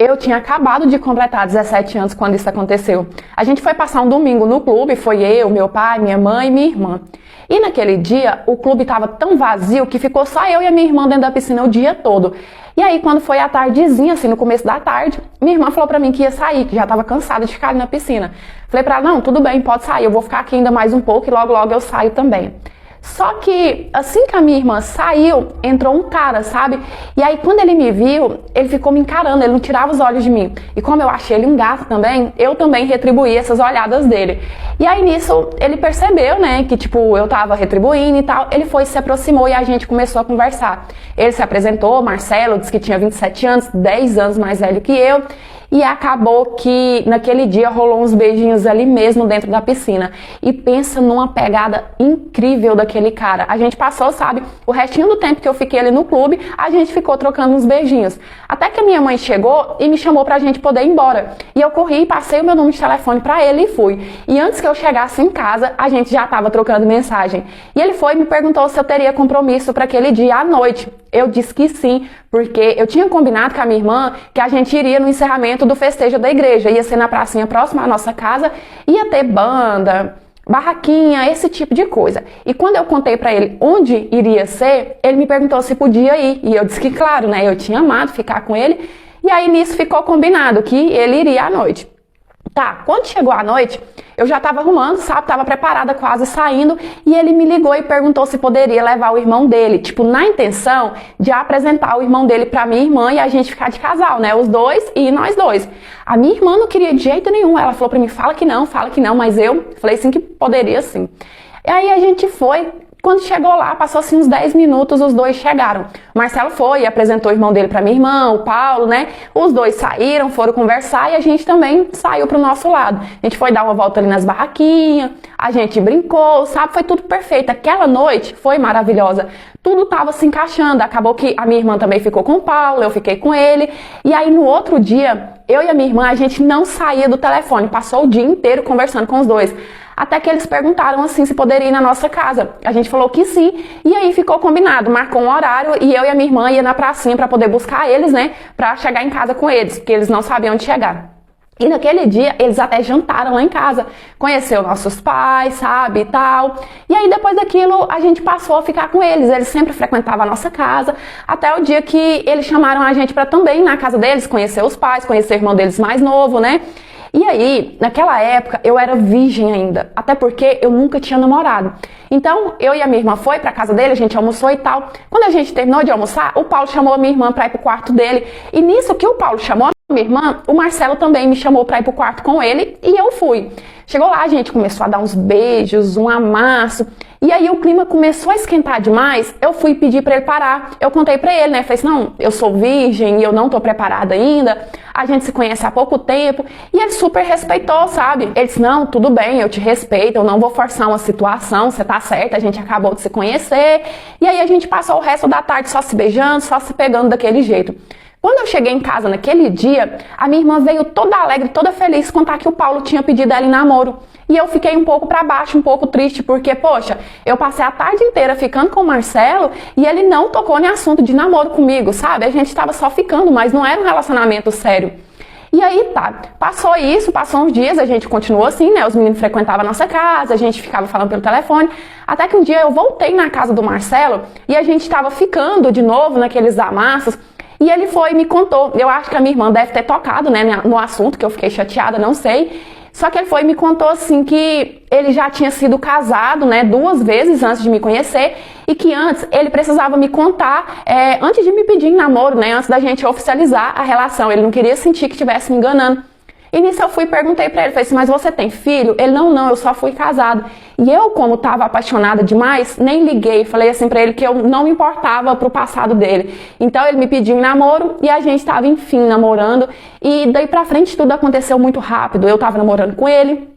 Eu tinha acabado de completar 17 anos quando isso aconteceu. A gente foi passar um domingo no clube, foi eu, meu pai, minha mãe e minha irmã. E naquele dia, o clube estava tão vazio que ficou só eu e a minha irmã dentro da piscina o dia todo. E aí, quando foi à tardezinha, assim, no começo da tarde, minha irmã falou pra mim que ia sair, que já estava cansada de ficar ali na piscina. Falei pra ela, não, tudo bem, pode sair, eu vou ficar aqui ainda mais um pouco e logo logo eu saio também. Só que assim que a minha irmã saiu, entrou um cara, sabe? E aí quando ele me viu, ele ficou me encarando, ele não tirava os olhos de mim. E como eu achei ele um gato também, eu também retribuí essas olhadas dele. E aí nisso, ele percebeu, né, que tipo, eu tava retribuindo e tal. Ele foi, se aproximou e a gente começou a conversar. Ele se apresentou, Marcelo, disse que tinha 27 anos, 10 anos mais velho que eu. E acabou que naquele dia rolou uns beijinhos ali mesmo dentro da piscina. E pensa numa pegada incrível daquele cara. A gente passou, sabe, o restinho do tempo que eu fiquei ali no clube, a gente ficou trocando uns beijinhos. Até que a minha mãe chegou e me chamou pra gente poder ir embora. E eu corri, passei o meu número de telefone pra ele e fui. E antes que eu chegasse em casa, a gente já tava trocando mensagem. E ele foi e me perguntou se eu teria compromisso para aquele dia à noite. Eu disse que sim, porque eu tinha combinado com a minha irmã que a gente iria no encerramento do festejo da igreja. Ia ser na pracinha próxima à nossa casa, ia ter banda, barraquinha, esse tipo de coisa. E quando eu contei pra ele onde iria ser, ele me perguntou se podia ir. E eu disse que claro, né? Eu tinha amado ficar com ele. E aí nisso ficou combinado que ele iria à noite. Tá, quando chegou a noite, eu já tava arrumando, sabe, tava preparada, quase saindo, e ele me ligou e perguntou se poderia levar o irmão dele, tipo, na intenção de apresentar o irmão dele pra minha irmã e a gente ficar de casal, né, os dois e nós dois. A minha irmã não queria de jeito nenhum, ela falou pra mim, fala que não, mas eu falei sim que poderia sim. E aí a gente foi. Quando chegou lá, passou assim uns 10 minutos, os dois chegaram. O Marcelo foi e apresentou o irmão dele pra minha irmã, o Paulo, né? Os dois saíram, foram conversar e a gente também saiu pro nosso lado. A gente foi dar uma volta ali nas barraquinhas, a gente brincou, sabe? Foi tudo perfeito. Aquela noite foi maravilhosa. Tudo tava se encaixando. Acabou que a minha irmã também ficou com o Paulo, eu fiquei com ele. E aí no outro dia, eu e a minha irmã, a gente não saía do telefone. Passou o dia inteiro conversando com os dois. Até que eles perguntaram assim se poderia ir na nossa casa. A gente falou que sim. E aí ficou combinado, marcou um horário e eu e a minha irmã ia na pracinha pra poder buscar eles, né? Pra chegar em casa com eles, porque eles não sabiam onde chegar. E naquele dia, eles até jantaram lá em casa, conheceu nossos pais, sabe, e tal. E aí, depois daquilo, a gente passou a ficar com eles sempre frequentavam a nossa casa, até o dia que eles chamaram a gente pra também ir na casa deles, conhecer os pais, conhecer o irmão deles mais novo, né? E aí, naquela época, eu era virgem ainda, até porque eu nunca tinha namorado. Então, eu e a minha irmã foi pra casa dele, a gente almoçou e tal. Quando a gente terminou de almoçar, o Paulo chamou a minha irmã pra ir pro quarto dele. E nisso que o Paulo chamou a minha irmã, o Marcelo também me chamou pra ir pro quarto com ele e eu fui. Chegou lá, a gente começou a dar uns beijos, um amasso. E aí o clima começou a esquentar demais, eu fui pedir pra ele parar. Eu contei pra ele, né? Falei assim, não, eu sou virgem e eu não tô preparada ainda. A gente se conhece há pouco tempo. E ele super respeitou, sabe? Ele disse, não, tudo bem, eu te respeito, eu não vou forçar uma situação, você tá certa, a gente acabou de se conhecer. E aí a gente passou o resto da tarde só se beijando, só se pegando daquele jeito. Quando eu cheguei em casa naquele dia, a minha irmã veio toda alegre, toda feliz contar que o Paulo tinha pedido ela em namoro. E eu fiquei um pouco pra baixo, um pouco triste, porque, poxa, eu passei a tarde inteira ficando com o Marcelo e ele não tocou em assunto de namoro comigo, sabe? A gente tava só ficando, mas não era um relacionamento sério. E aí tá, passou isso, passou uns dias, a gente continuou assim, né? Os meninos frequentavam a nossa casa, a gente ficava falando pelo telefone. Até que um dia eu voltei na casa do Marcelo e a gente tava ficando de novo naqueles amassos. E ele foi e me contou, eu acho que a minha irmã deve ter tocado, né, no assunto, que eu fiquei chateada, não sei. Só que ele foi e me contou assim que ele já tinha sido casado, né, 2 vezes antes de me conhecer e que antes ele precisava me contar, antes de me pedir em namoro, né, antes da gente oficializar a relação. Ele não queria sentir que estivesse me enganando. E nisso eu fui e perguntei pra ele, falei assim, mas você tem filho? Ele, não, eu só fui casado. E eu, como tava apaixonada demais, nem liguei, falei assim pra ele que eu não me importava pro passado dele. Então ele me pediu em namoro e a gente tava, enfim, namorando. E daí pra frente tudo aconteceu muito rápido. Eu tava namorando com ele,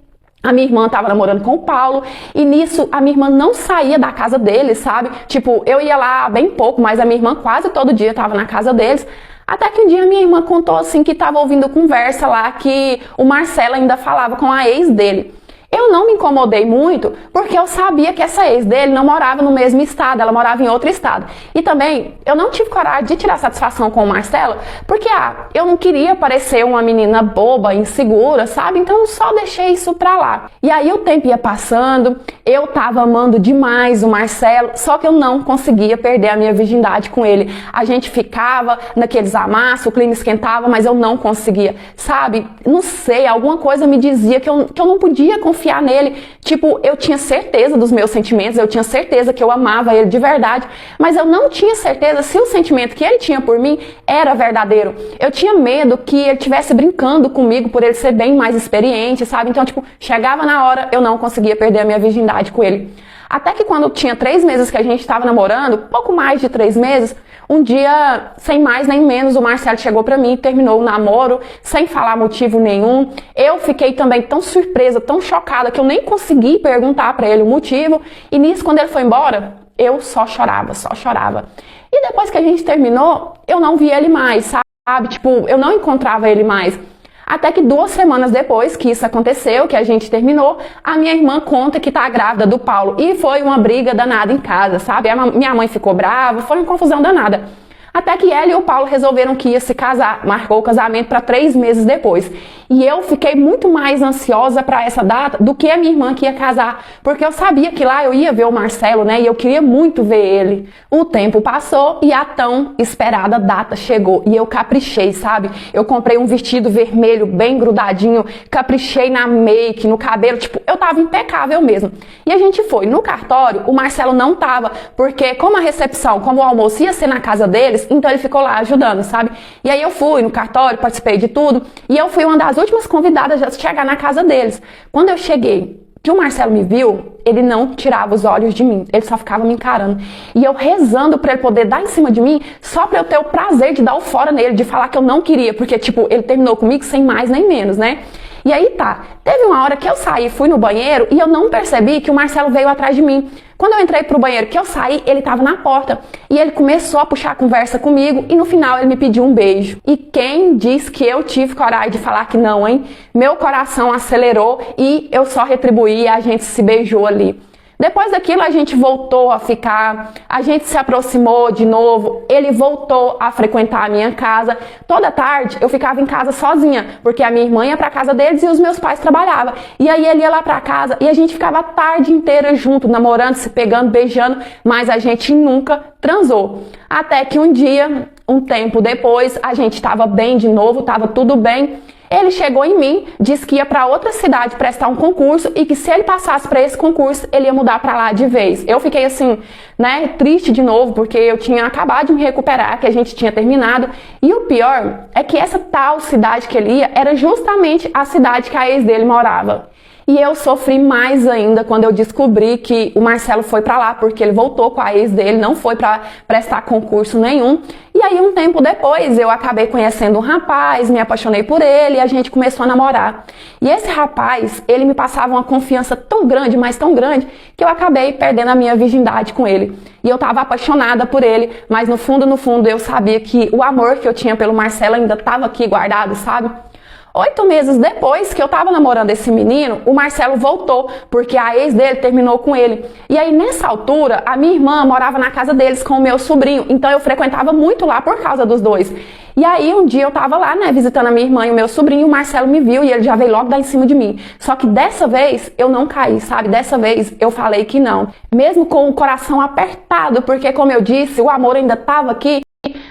a minha irmã tava namorando com o Paulo, e nisso a minha irmã não saía da casa deles, sabe? Tipo, eu ia lá bem pouco, mas a minha irmã quase todo dia tava na casa deles. Até que um dia minha irmã contou assim que tava ouvindo conversa lá que o Marcelo ainda falava com a ex dele. Eu não me incomodei muito, porque eu sabia que essa ex dele não morava no mesmo estado, ela morava em outro estado. E também, eu não tive coragem de tirar satisfação com o Marcelo, porque, eu não queria parecer uma menina boba, insegura, sabe? Então, eu só deixei isso pra lá. E aí, o tempo ia passando, eu tava amando demais o Marcelo, só que eu não conseguia perder a minha virgindade com ele. A gente ficava naqueles amassos, o clima esquentava, mas eu não conseguia, sabe? Não sei, alguma coisa me dizia que eu não podia confiar nele. Tipo, eu tinha certeza dos meus sentimentos, eu tinha certeza que eu amava ele de verdade, mas eu não tinha certeza se o sentimento que ele tinha por mim era verdadeiro. Eu tinha medo que ele estivesse brincando comigo por ele ser bem mais experiente, sabe? Então, tipo, chegava na hora, eu não conseguia perder a minha virgindade com ele. Até que quando tinha 3 meses que a gente estava namorando, pouco mais de 3 meses, um dia, sem mais nem menos, o Marcelo chegou pra mim, terminou o namoro, sem falar motivo nenhum. Eu fiquei também tão surpresa, tão chocada, que eu nem consegui perguntar pra ele o motivo. E nisso, quando ele foi embora, eu só chorava, só chorava. E depois que a gente terminou, eu não vi ele mais, sabe? Tipo, eu não encontrava ele mais. Até que 2 semanas depois que isso aconteceu, que a gente terminou, a minha irmã conta que tá grávida do Paulo. E foi uma briga danada em casa, sabe? Minha mãe ficou brava, foi uma confusão danada. Até que ela e o Paulo resolveram que ia se casar, marcou o casamento para 3 meses depois. E eu fiquei muito mais ansiosa para essa data do que a minha irmã que ia casar, porque eu sabia que lá eu ia ver o Marcelo, né? E eu queria muito ver ele. O tempo passou e a tão esperada data chegou. E eu caprichei, sabe? Eu comprei um vestido vermelho bem grudadinho, caprichei na make, no cabelo, tipo, eu tava impecável mesmo. E a gente foi no cartório, o Marcelo não tava, porque como a recepção, como o almoço ia ser na casa deles, então ele ficou lá ajudando, sabe? E aí eu fui no cartório, participei de tudo, e eu fui uma das últimas convidadas a chegar na casa deles. Quando eu cheguei, que o Marcelo me viu, ele não tirava os olhos de mim, ele só ficava me encarando. E eu rezando pra ele poder dar em cima de mim, só pra eu ter o prazer de dar o fora nele, de falar que eu não queria, porque, tipo, ele terminou comigo sem mais nem menos, né? E aí tá, teve uma hora que eu saí, fui no banheiro e eu não percebi que o Marcelo veio atrás de mim. Quando eu entrei pro banheiro, que eu saí, ele tava na porta e ele começou a puxar a conversa comigo e no final ele me pediu um beijo. E quem disse que eu tive coragem de falar que não, hein? Meu coração acelerou e eu só retribuí e a gente se beijou ali. Depois daquilo a gente voltou a ficar, a gente se aproximou de novo, ele voltou a frequentar a minha casa. Toda tarde eu ficava em casa sozinha, porque a minha irmã ia pra casa deles e os meus pais trabalhavam. E aí ele ia lá pra casa e a gente ficava a tarde inteira junto, namorando, se pegando, beijando, mas a gente nunca transou. Até que um dia, um tempo depois, a gente estava bem de novo, estava tudo bem. Ele chegou em mim, disse que ia para outra cidade prestar um concurso e que se ele passasse para esse concurso, ele ia mudar para lá de vez. Eu fiquei assim, né, triste de novo, porque eu tinha acabado de me recuperar, que a gente tinha terminado. E o pior é que essa tal cidade que ele ia era justamente a cidade que a ex dele morava. E eu sofri mais ainda quando eu descobri que o Marcelo foi pra lá, porque ele voltou com a ex dele, não foi pra prestar concurso nenhum. E aí um tempo depois eu acabei conhecendo um rapaz, me apaixonei por ele e a gente começou a namorar. E esse rapaz, ele me passava uma confiança tão grande, mas tão grande, que eu acabei perdendo a minha virgindade com ele. E eu tava apaixonada por ele, mas no fundo eu sabia que o amor que eu tinha pelo Marcelo ainda tava aqui guardado, sabe? 8 meses depois que eu tava namorando esse menino, o Marcelo voltou, porque a ex dele terminou com ele. E aí, nessa altura, a minha irmã morava na casa deles com o meu sobrinho, então eu frequentava muito lá por causa dos dois. E aí, um dia eu tava lá, né, visitando a minha irmã e o meu sobrinho, o Marcelo me viu e ele já veio logo dar em cima de mim. Só que dessa vez, eu não caí, sabe? Dessa vez, eu falei que não. Mesmo com o coração apertado, porque, como eu disse, o amor ainda tava aqui.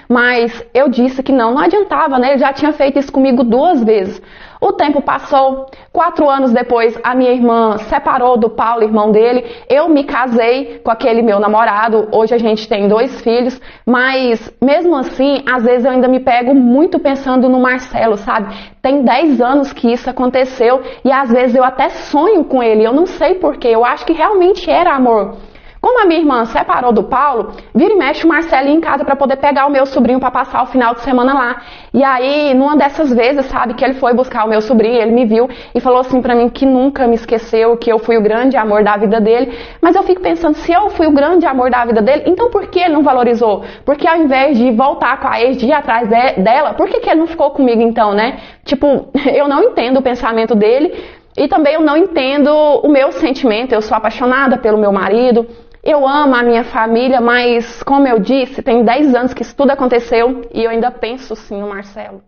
Mas eu disse que não adiantava, né? Ele já tinha feito isso comigo 2 vezes. O tempo passou, 4 anos depois a minha irmã separou do Paulo, irmão dele. Eu me casei com aquele meu namorado, hoje a gente tem 2 filhos. Mas mesmo assim, às vezes eu ainda me pego muito pensando no Marcelo, sabe? Tem 10 anos que isso aconteceu e às vezes eu até sonho com ele. Eu não sei porquê, eu acho que realmente era amor. Como a minha irmã separou do Paulo, vira e mexe o Marcelo ia em casa para poder pegar o meu sobrinho para passar o final de semana lá. E aí, numa dessas vezes, sabe, que ele foi buscar o meu sobrinho, ele me viu e falou assim pra mim que nunca me esqueceu, que eu fui o grande amor da vida dele. Mas eu fico pensando, se eu fui o grande amor da vida dele, então por que ele não valorizou? Porque ao invés de voltar com a ex, de ir atrás dela, por que ele não ficou comigo então, né? Tipo, eu não entendo o pensamento dele. E também eu não entendo o meu sentimento. Eu sou apaixonada pelo meu marido, eu amo a minha família, mas, como eu disse, tem 10 anos que isso tudo aconteceu e eu ainda penso sim no Marcelo.